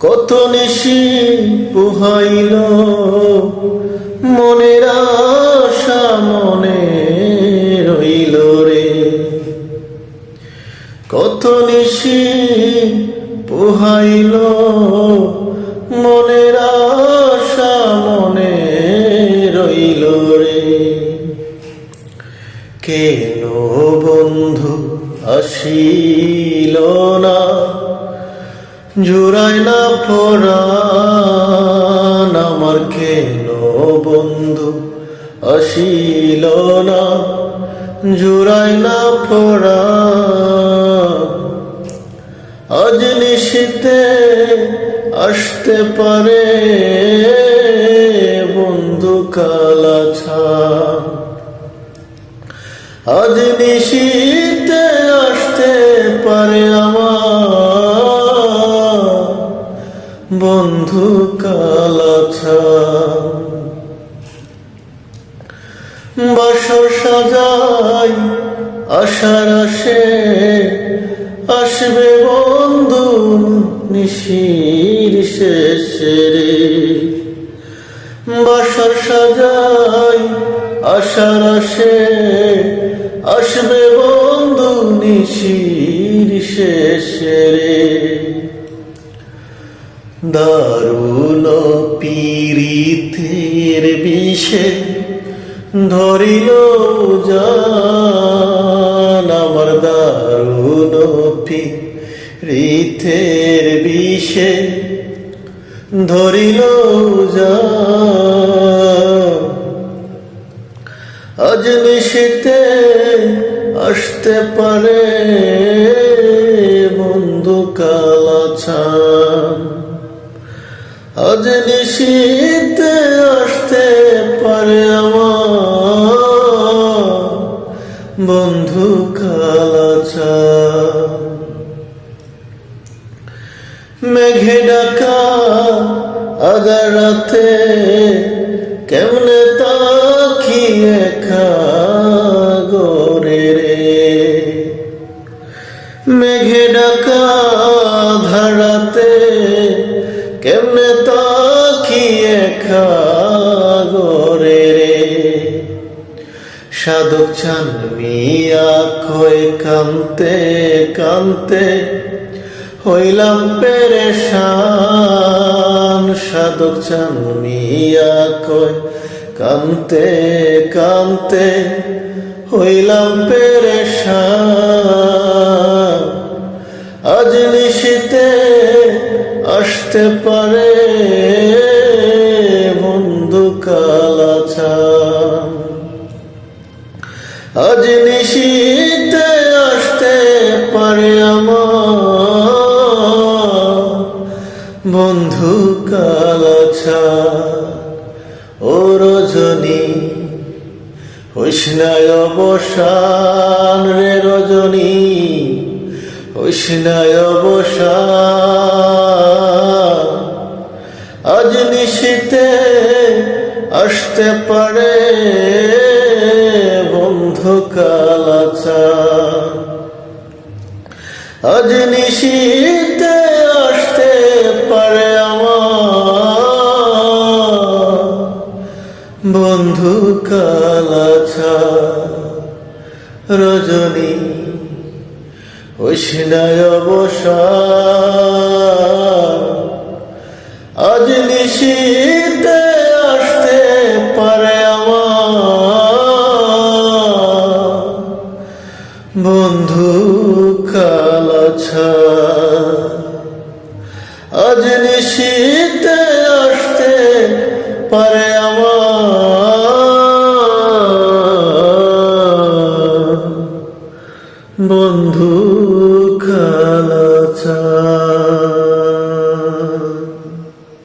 কত নিশি পোহাইল মনের আশা মনে রইল রে। কত নিশি পোহাইল মনের আশা মনে রইল রে। কেন বন্ধু আসিল না, জুড়ায় না পরাণ আমার। কেন বন্ধু আসিল না, জুড়ায় না পরাণ। আজ নিশীথে আসতে পারে বন্ধু কালাছান। আজ নিশীথে আসতে পারে আমার বন্ধু কালাছান। বাসর সাজাই আশার আসে আসবে বন্ধু নিশির শেষে রে। বাসর সাজাই আশার আসে আসবে বন্ধু নিশির শেষে রে। দারুণ পীড়িতের বিষে ধরিল জান আমার। দারুণ পীড়িতের বিষে ধরিল জান। আজ নিশীথে আসতে পারে বন্ধু কালাছান। আজ নিশীথে আসতে পারে আমার বন্ধু কালাছান। মেঘে ডাকা আধার রাতে কেমনে তাকিয়ে খাগরে রে। মেঘে ডাকা আধার রাতে কেমনে তাকিয়ে খাগরে রে। সাধক চান মিয়া কই কানতে কানতে হইলাম পেরেশান। সাধক চান মিয়া কই কানতে কানতে হইলাম পেরেশান। আজ নিশীথে আসতে পারে বন্ধু কালাছান। আজ নিশীথে আসতে পারে আমার বন্ধু কালাছান। ও রজনী হইস না অবসান রে রজনী, হইস না অবসান। আজ নিশীথে আসতে পারে বন্ধু কালাছান। আজ নিশীথে আসতে পারে আমার বন্ধু কালাছান। রজনী হইস না অবসান। আজ নিশীথে আসতে পারে আমার বন্ধু কালাছান। আজ নিশীথে আসতে পারে আমার বন্ধু কালাছান।